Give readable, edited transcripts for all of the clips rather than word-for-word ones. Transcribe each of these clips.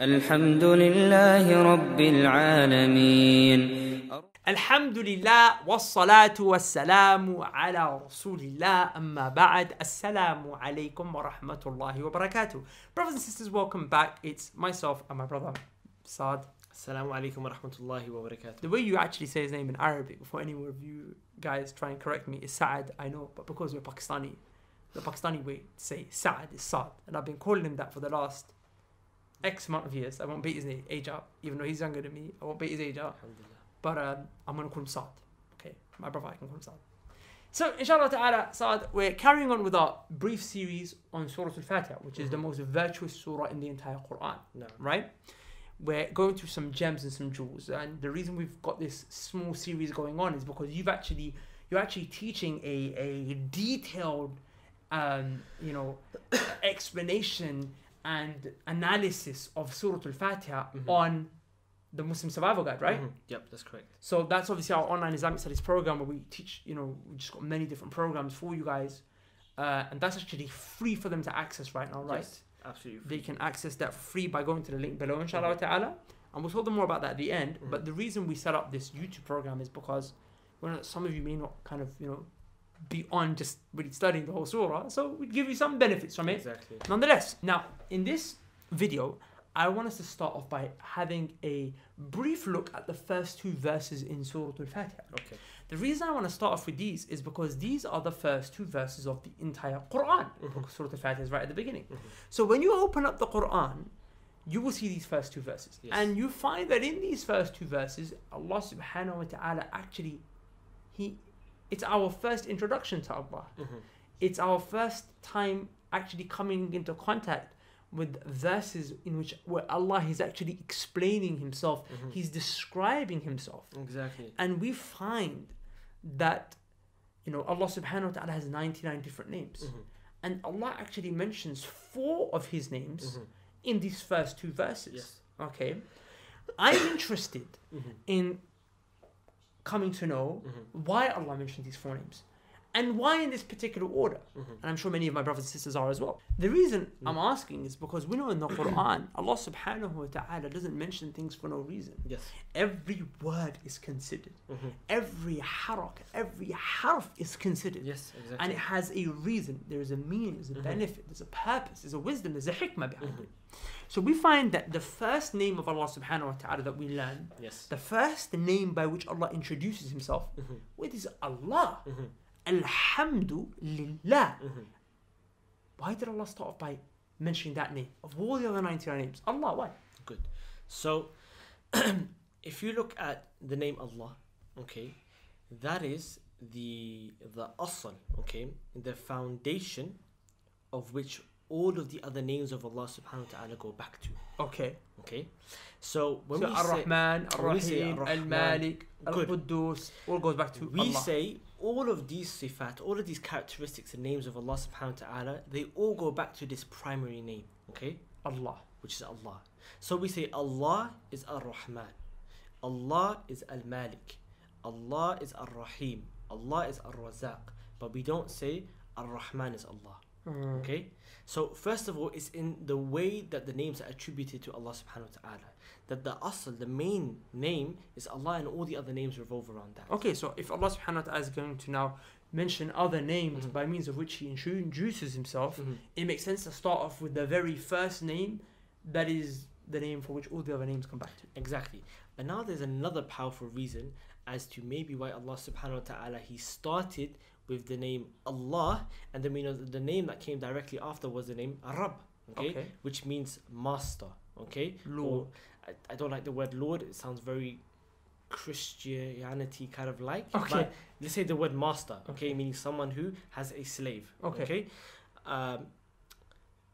الحمد لله رب العالمين. Alhamdulillah wassalatu wassalamu ala rasulillah amma ba'd. Assalamu alaikum wa rahmatullahi wa barakatuh. Brothers and sisters, welcome back. It's myself and my brother Saad. Assalamu alaikum wa rahmatullahi wa barakatuh. The way you actually say his name in Arabic, before any of you guys try and correct me, is Saad, I know, but because we're Pakistani, the Pakistani way to say Saad is Saad, and I've been calling him that for the last X amount of years. I won't beat his age out, even though he's younger than me. I won't beat his age out. But I'm going to call him Saad. Okay, my brother, I can call him Saad. So, inshallah ta'ala, Saad, we're carrying on with our brief series on Surah al Fatiha, which is the most virtuous surah in the entire Quran. No. Right? We're going through some gems and some jewels. And the reason we've got this small series going on is because you're actually teaching a detailed, explanation and analysis of Surah al Fatiha on the Muslim Survival Guide, right? Yep, that's correct. So that's obviously our online Islamic studies program where we teach, we just got many different programs for you guys. And that's actually free for them to access right now, right? Yes, absolutely free. They can access that free by going to the link below, inshallah ta'ala. And we'll talk more about that at the end. But the reason we set up this YouTube program is because some of you may not kind of, be on just really studying the whole surah. So we give you some benefits from it. Exactly. Nonetheless, now in this video, I want us to start off by having a brief look at the first two verses in Surah al Fatiha. Okay. The reason I want to start off with these is because these are the first two verses of the entire Quran. Because Surah al Fatiha is right at the beginning. So when you open up the Quran, you will see these first two verses. Yes. And you find that in these first two verses, Allah subhanahu wa ta'ala actually, it's our first introduction to Allah. It's our first time actually coming into contact with verses where Allah is actually explaining himself. He's describing himself. Exactly. And we find that, Allah subhanahu wa ta'ala has 99 different names. And Allah actually mentions 4 of his names in these first two verses. Yes. Okay. I'm interested in coming to know why Allah mentioned these 4 names. And why in this particular order? And I'm sure many of my brothers and sisters are as well. The reason I'm asking is because we know in the Quran, Allah subhanahu wa ta'ala doesn't mention things for no reason. Yes. Every word is considered. Every harf is considered. Yes, exactly. And it has a reason. There is a meaning, there's a benefit, there's a purpose, there's a wisdom, there's a hikmah behind it. So we find that the first name of Allah subhanahu wa ta'ala that we learn, the first name by which Allah introduces himself with is Allah. Alhamdulillah. Why did Allah start off by mentioning that name of all the other 99 names? Allah, why? Good. So, if you look at the name Allah, okay, that is the asl, okay, the foundation of which all of the other names of Allah subhanahu wa ta'ala go back to. Okay. Okay. So when So we Ar-Rahman, say Ar-Rahim, Ar-Rahman, Al-Malik, Al-Quddus, all goes back to we Allah. say all of these sifat, all of these characteristics and names of Allah subhanahu wa ta'ala, they all go back to this primary name, okay? Allah. Which is Allah. So we say Allah is Ar-Rahman, Allah is Al-Malik, Allah is Ar-Rahim, Allah is Ar-Razaq, but we don't say Ar-Rahman is Allah. Okay, so first of all, it's in the way that the names are attributed to Allah subhanahu wa ta'ala, that the asl, the main name is Allah, and all the other names revolve around that. Okay, so if Allah subhanahu wa ta'ala is going to now mention other names by means of which he introduces himself, it makes sense to start off with the very first name that is the name for which all the other names come back to. Exactly. And now there's another powerful reason as to maybe why Allah subhanahu wa ta'ala, he started with the name Allah, and then we know that the name that came directly after was the name Rabb, okay? Which means master, okay? Lord. I don't like the word Lord, it sounds very Christianity kind of like. Okay. But let's say the word master, okay? Meaning someone who has a slave, okay?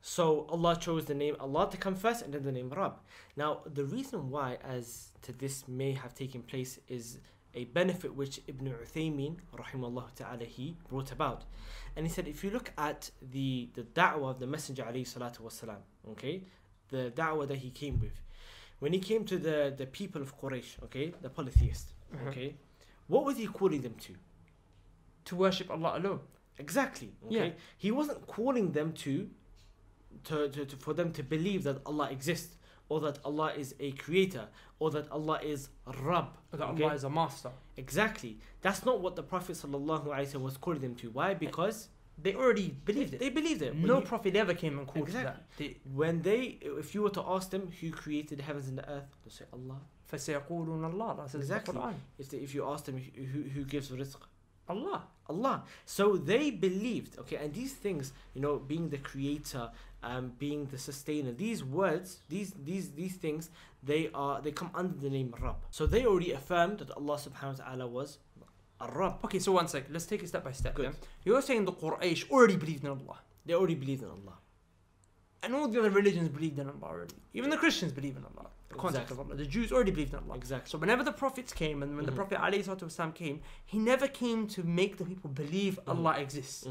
So Allah chose the name Allah to come first and then the name Rabb. Now, the reason why as to this may have taken place is a benefit which Ibn Uthaymin rahimahullah ta'ala he brought about. And he said, if you look at the da'wah of the Messenger alayhi salatu wasalam, okay, the da'wah that he came with, when he came to the people of Quraysh, okay, the polytheists, okay, what was he calling them to? To worship Allah alone. Exactly. Okay. He wasn't calling them to for them to believe that Allah exists, or that Allah is a creator, or that Allah is Rabb. That Allah is a master. Exactly. That's not what the Prophet ﷺ was calling them to. Why? Because they already believed it. They believed it. No prophet ever came and called exactly. that. If you were to ask them who created the heavens and the earth, they'll say Allah. فَسَيَقُولُونَ اللَّهُ. That's exactly. the Quran. If you ask them who gives rizq, Allah. So they believed, okay, and these things, being the creator, being the sustainer, these words, these things, they come under the name Rabb. So they already affirmed that Allah subhanahu wa ta'ala was a Rabb. Okay, so one second, let's take it step by step. Good. Yeah? You're saying the Quraysh already believed in Allah. They already believed in Allah. And all the other religions believed in Allah already. Even the Christians believe in Allah. The concept of Allah. The Jews already believed in Allah. Exactly. So whenever the prophets came and when the Prophet ﷺ came, he never came to make the people believe Allah exists.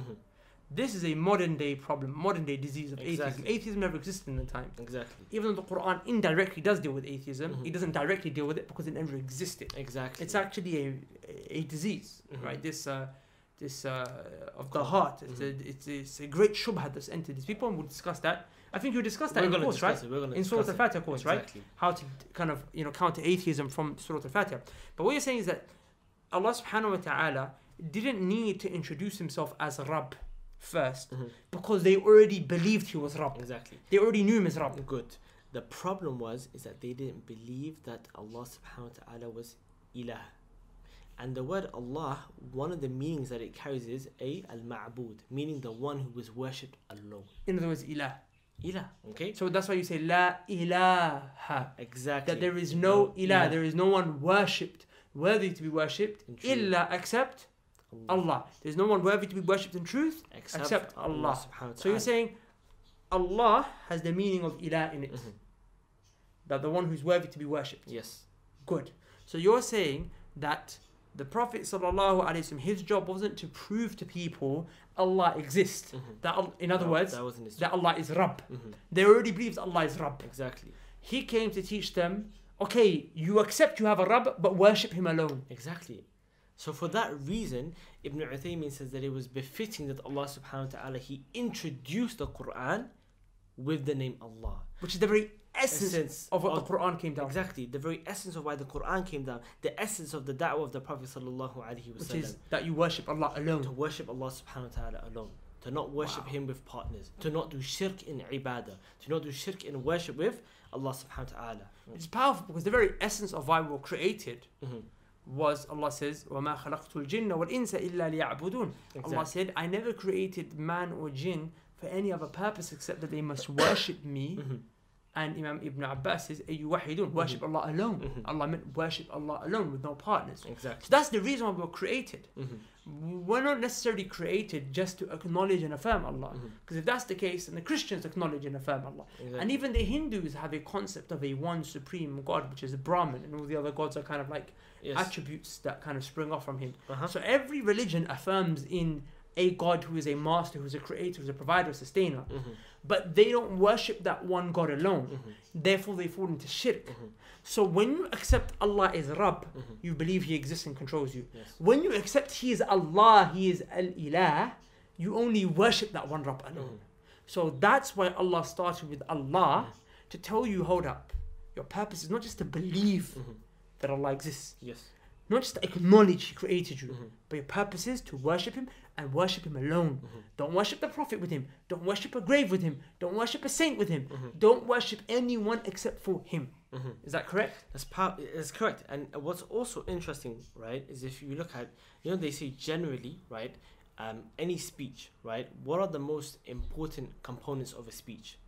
This is a modern day problem, modern day disease of atheism. Atheism never existed in the time. Exactly. Even though the Quran indirectly does deal with atheism, it doesn't directly deal with it because it never existed. Exactly. It's actually a disease, right? This of the heart. It's a great shubha that's entered these people, and we'll discuss that. I think you discussed that in the course, right? In Surah al Fatiha course, right? How to kind of counter atheism from Surah al Fatiha. But what you're saying is that Allah subhanahu wa ta'ala didn't need to introduce himself as Rabb first because they already believed he was Rabb. Exactly. They already knew him as Rabb. Good. The problem is that they didn't believe that Allah subhanahu wa ta'ala was Ilah. And the word Allah, one of the meanings that it carries is al-ma'bud, meaning the one who was worshipped alone. In other words, Ilah. Ilah, okay? So that's why you say La ilaha. Exactly. That there is no ilah, there is no one worshipped, worthy to be worshipped, illa except Allah. There's no one worthy to be worshipped in truth except Allah. So you're saying Allah has the meaning of ilah in it. That the one who's worthy to be worshipped. Yes. Good. So you're saying that the Prophet ﷺ, his job wasn't to prove to people Allah exists. That in other words, that Allah is Rabb. They already believed Allah is Rabb. Exactly. He came to teach them, okay, you accept you have a Rabb, but worship him alone. Exactly. So for that reason, Ibn Uthaymin says that it was befitting that Allah subhanahu wa ta'ala, he introduced the Quran with the name Allah. Which is the very essence of what the Quran came down. Exactly. The very essence of why the Quran came down. The essence of the da'wah of the Prophet sallallahu alaihi wasallam. Which is that you worship Allah alone. To worship Allah subhanahu wa ta'ala alone. To not worship him with partners. To not do shirk in ibadah. To not do shirk in worship with Allah subhanahu wa ta'ala. It's powerful because the very essence of why we were created was, Allah says, وَمَا خَلَقْتُ الْجِنَّ وَالْإِنسَ إِلَّا لِيَعْبُدُونَ. Allah said, I never created man or jinn for any other purpose except that they must worship me. And Imam Ibn Abbas says, "Ayyuwahidun, worship Allah alone." Allah meant worship Allah alone with no partners. Exactly. So that's the reason why we were created. We're not necessarily created just to acknowledge and affirm Allah. Because if that's the case, then the Christians acknowledge and affirm Allah. Exactly. And even the Hindus have a concept of a one supreme God, which is Brahman, and all the other gods are kind of like attributes that kind of spring off from him. So every religion affirms in a God who is a master, who is a creator, who is a provider, a sustainer. But they don't worship that one God alone. Therefore, they fall into shirk. So when you accept Allah is Rabb, you believe He exists and controls you. Yes. When you accept He is Allah, He is Al-Ilah, you only worship that one Rabb alone. So that's why Allah started with Allah to tell you, hold up, your purpose is not just to believe that Allah exists. Yes. Not just to acknowledge He created you, but your purpose is to worship Him and worship Him alone. Don't worship the Prophet with Him. Don't worship a grave with Him. Don't worship a saint with Him. Don't worship anyone except for Him. Is that correct? That's correct. And what's also interesting, right, is if you look at, they say generally, right, any speech, right, what are the most important components of a speech?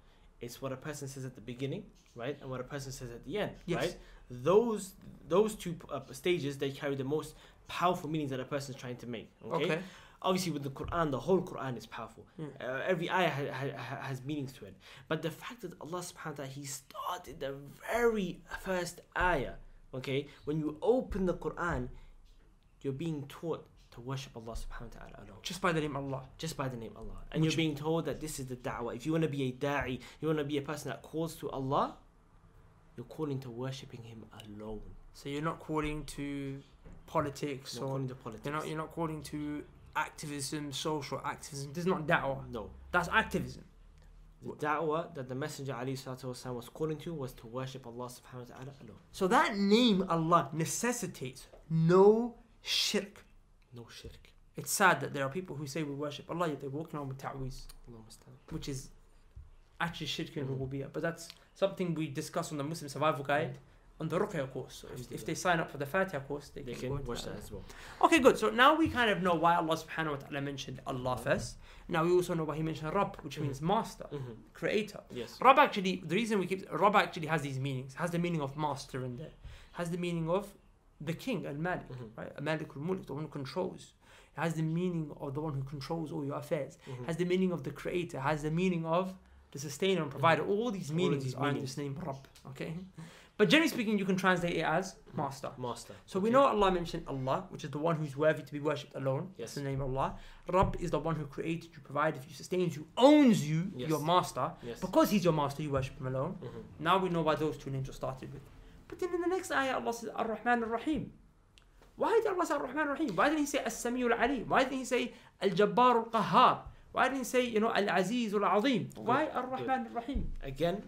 It's what a person says at the beginning, right, and what a person says at the end, right? Those two stages, they carry the most powerful meanings that a person is trying to make. Okay. Obviously, with the Quran, the whole Quran is powerful. Every ayah has meanings to it. But the fact that Allah subhanahu wa ta'ala, He started the very first ayah, okay? When you open the Quran, you're being taught to worship Allah subhanahu wa ta'ala alone. Just by the name Allah. Just by the name Allah. And you're being told that this is the da'wah. If you want to be a da'i, you want to be a person that calls to Allah, you're calling to worshipping Him alone. So you're not calling to politics, you're not calling to activism, social activism. This is not da'wah. No. That's activism. The da'wah that the Messenger ﷺ was calling to was to worship Allah subhanahu wa ta'ala alone. So that name Allah necessitates no shirk. No shirk. It's sad that there are people who say we worship Allah, yet they're walking around with ta'weez, which is actually shirk in rububiyyah. But that's something we discuss on the Muslim Survival Guide on the Ruqyah course. So if they sign up for the Fatiha course, they can watch that as well. Okay, good. So now we kind of know why Allah subhanahu wa ta'ala mentioned Allah first. Now we also know why He mentioned Rabb, which means master, creator. Yes. Rabb actually, the reason we keep Rabb actually has these meanings. Has the meaning of master in there. Has the meaning of the king, al-Malik, right? Al-Malik al-Mulk, the one who controls. It has the meaning of the one who controls all your affairs. Has the meaning of the creator. Has the meaning of the sustainer and provider. All these meanings are in this name Rabb. Okay. But generally speaking, you can translate it as master. Master. So we know Allah mentioned Allah, which is the one who's worthy to be worshipped alone. Yes. That's the name of Allah. Rabb is the one who created you, provided you, sustains you, owns you, your master. Yes. Because He's your master, you worship Him alone. Now we know why those two names were started with. But then in the next ayah, Allah says Ar-Rahman Ar-Rahim. Why did Allah say Ar-Rahman Ar-Rahim? Why didn't He say As-Sami'ul Alim? Why didn't He say Al-Jabbar Al-Qahhar? Why didn't He say, Al-Aziz Al-Azim? Why Ar-Rahman Ar-Rahim? Again,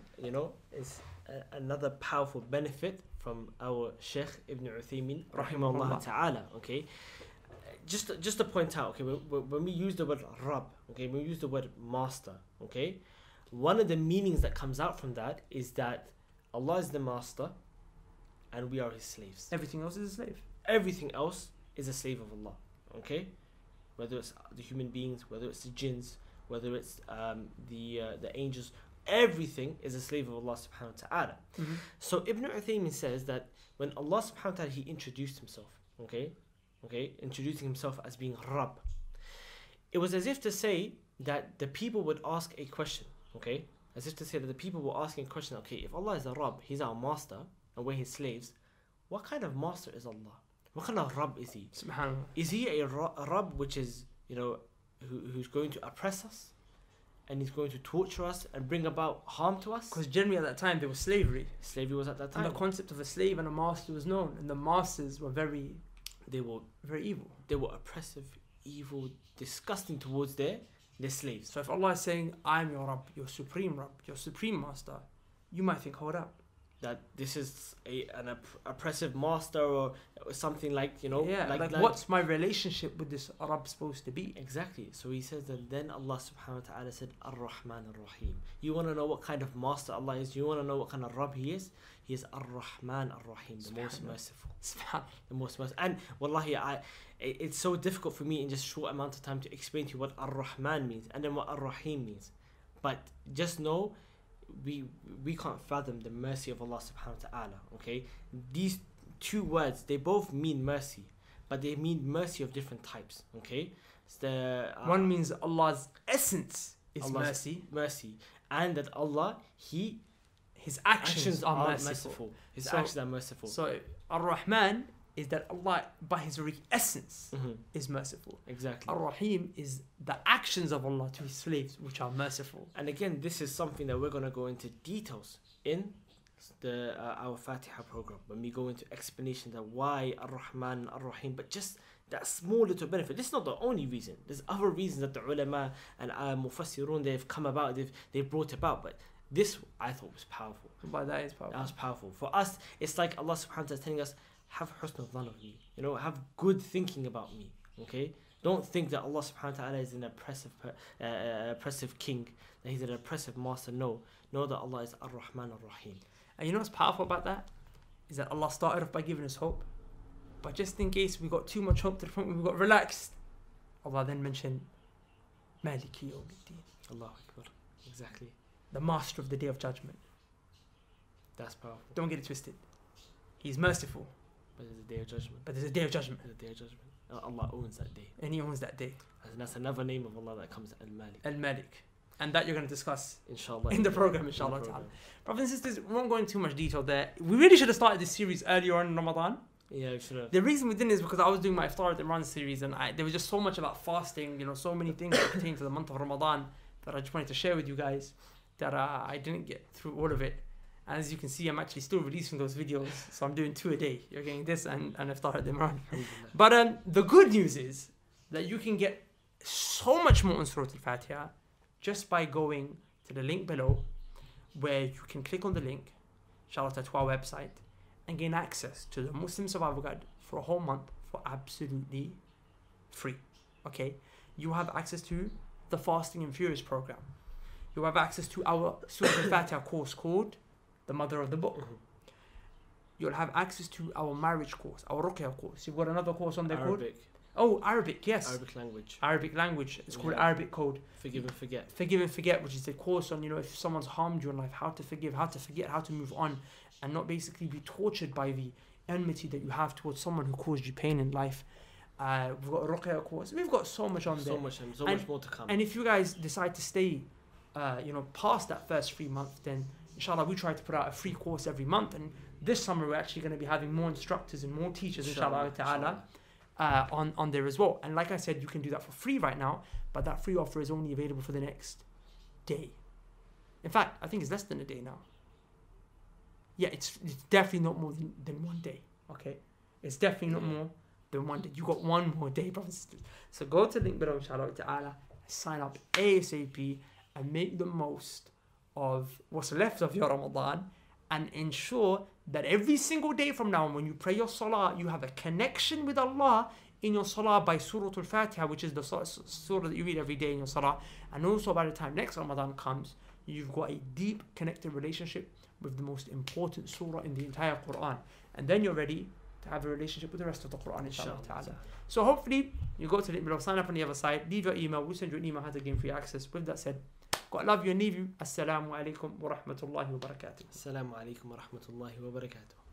it's another powerful benefit from our Sheikh Ibn Uthaymeen rahimahullah ta'ala. Okay, just to point out, okay, when we use the word Rabb, okay, when we use the word master, okay, one of the meanings that comes out from that is that Allah is the master and we are His slaves. Everything else is a slave. Everything else is a slave of Allah. Okay, whether it's the human beings, whether it's the jinns, whether it's the angels. Everything is a slave of Allah subhanahu wa ta'ala. So Ibn Uthaymeen says that when Allah subhanahu wa ta'ala He introduced Himself, introducing Himself as being Rabb, it was as if to say that the people would ask a question, as if to say that the people were asking a question, if Allah is a Rabb, He's our master, and we're His slaves, what kind of master is Allah? What kind of Rabb is He? Subhanallah. Is He a Rabb which is, who's going to oppress us? And He's going to torture us and bring about harm to us? Because generally at that time there was slavery. Slavery was at that time. And the concept of a slave and a master was known. And the masters were very evil. They were oppressive, evil, disgusting towards their slaves. So if Allah is saying, I'm your Rabb, your supreme master, you might think, hold up. That this is an oppressive master or something like, like what's my relationship with this Rabb supposed to be? Exactly. So he says that then Allah subhanahu wa ta'ala said Ar-Rahman Ar-Rahim. You want to know what kind of master Allah is? You want to know what kind of Rabb He is? He is Ar-Rahman Ar-Rahim, the most merciful. The most merciful. And wallahi, it's so difficult for me in just short amount of time to explain to you what Ar-Rahman means and then what Ar-Rahim means. But just know we can't fathom the mercy of Allah subhanahu wa ta'ala. Okay, these two words, they both mean mercy, but they mean mercy of different types. Okay, one means Allah's essence is Allah's mercy, and that Allah His actions are merciful. His actions are merciful. So Ar-Rahman is that Allah by His very essence is merciful. Exactly. Ar-Rahim is the actions of Allah to His slaves which are merciful. And again, this is something that we're going to go into details in our Fatiha program when we go into explanation that why Ar-Rahman Ar-Rahim, but just that small little benefit. This is not the only reason. There's other reasons that the ulama and mufassirun they've come about, they've brought about, but this I thought was powerful. But that is powerful. That was powerful. For us, it's like Allah subhanahu wa ta'ala is telling us, have husn dhan of me, have good thinking about me. Okay, don't think that Allah subhanahu wa ta'ala is an oppressive king, that He's an oppressive master. No, know that Allah is Ar-Rahman Ar-Rahim. And you know what's powerful about that is that Allah started off by giving us hope, but just in case we got too much hope to the point where we got relaxed, Allah then mentioned Maliki Yawmiddin. Allahu Akbar. Exactly. The master of the day of judgment. That's powerful. Don't get it twisted. He's merciful. But there's a day of judgment. But there's a day of judgment. There's a day of judgment. Allah owns that day. And He owns that day. And that's another name of Allah that comes, Al-Malik. Al-Malik. And that you're going to discuss inshallah in the program, inshallah. Brothers and sisters, we won't go into too much detail there. We really should have started this series earlier on in Ramadan. Yeah, we should have. The reason we didn't is because I was doing my Iftar at the Run series and there was just so much about fasting, so many things that pertain to the month of Ramadan that I just wanted to share with you guys that I didn't get through all of it. And as you can see, I'm actually still releasing those videos. So I'm doing 2 a day. You're getting this and Iftar at the Run. But the good news is that you can get so much more on Surah al Fatiha just by going to the link below, where you can click on the link, inshallah, to our website, and gain access to the Muslim Survival Guide for a whole month for absolutely free. Okay? You have access to the Fasting and Furious program. You have access to our Surah al Fatiha course called The Mother of the Book. You'll have access to our marriage course, our Ruqya course. You've got another course on there called? Arabic, yes. Arabic language. It's called Arabic Code. Forgive and Forget. Forgive and Forget, which is a course on, if someone's harmed you in life, how to forgive, how to forget, how to move on, and not basically be tortured by the enmity that you have towards someone who caused you pain in life. We've got a Ruqya course. We've got so much on there. So much more to come. And if you guys decide to stay, past that first 3 months, then inshallah we try to put out a free course every month. And this summer we're actually going to be having more instructors and more teachers, inshallah ta'ala, on there as well. And like I said, you can do that for free right now, but that free offer is only available for the next day. In fact, I think it's less than a day now. Yeah, it's definitely not more than 1 day. Okay, it's definitely not more than 1 day. You got one more day, brothers and sisters. So go to the link below, inshallah ta'ala, sign up ASAP, and make the most of what's left of your Ramadan, and ensure that every single day from now on, when you pray your salah, you have a connection with Allah in your salah by Surah al Fatiha, which is the surah that you read every day in your salah. And also by the time next Ramadan comes, you've got a deep connected relationship with the most important surah in the entire Quran. And then you're ready to have a relationship with the rest of the Quran, inshallah ta'ala. So hopefully, you go to the link below, sign up on the other side, leave your email, we'll send you an email how to gain free access. With that said, God love you and leave you. Assalamu alaikum wa rahmatullahi wa barakatuh. Assalamu alaikum wa rahmatullahi wa barakatuh.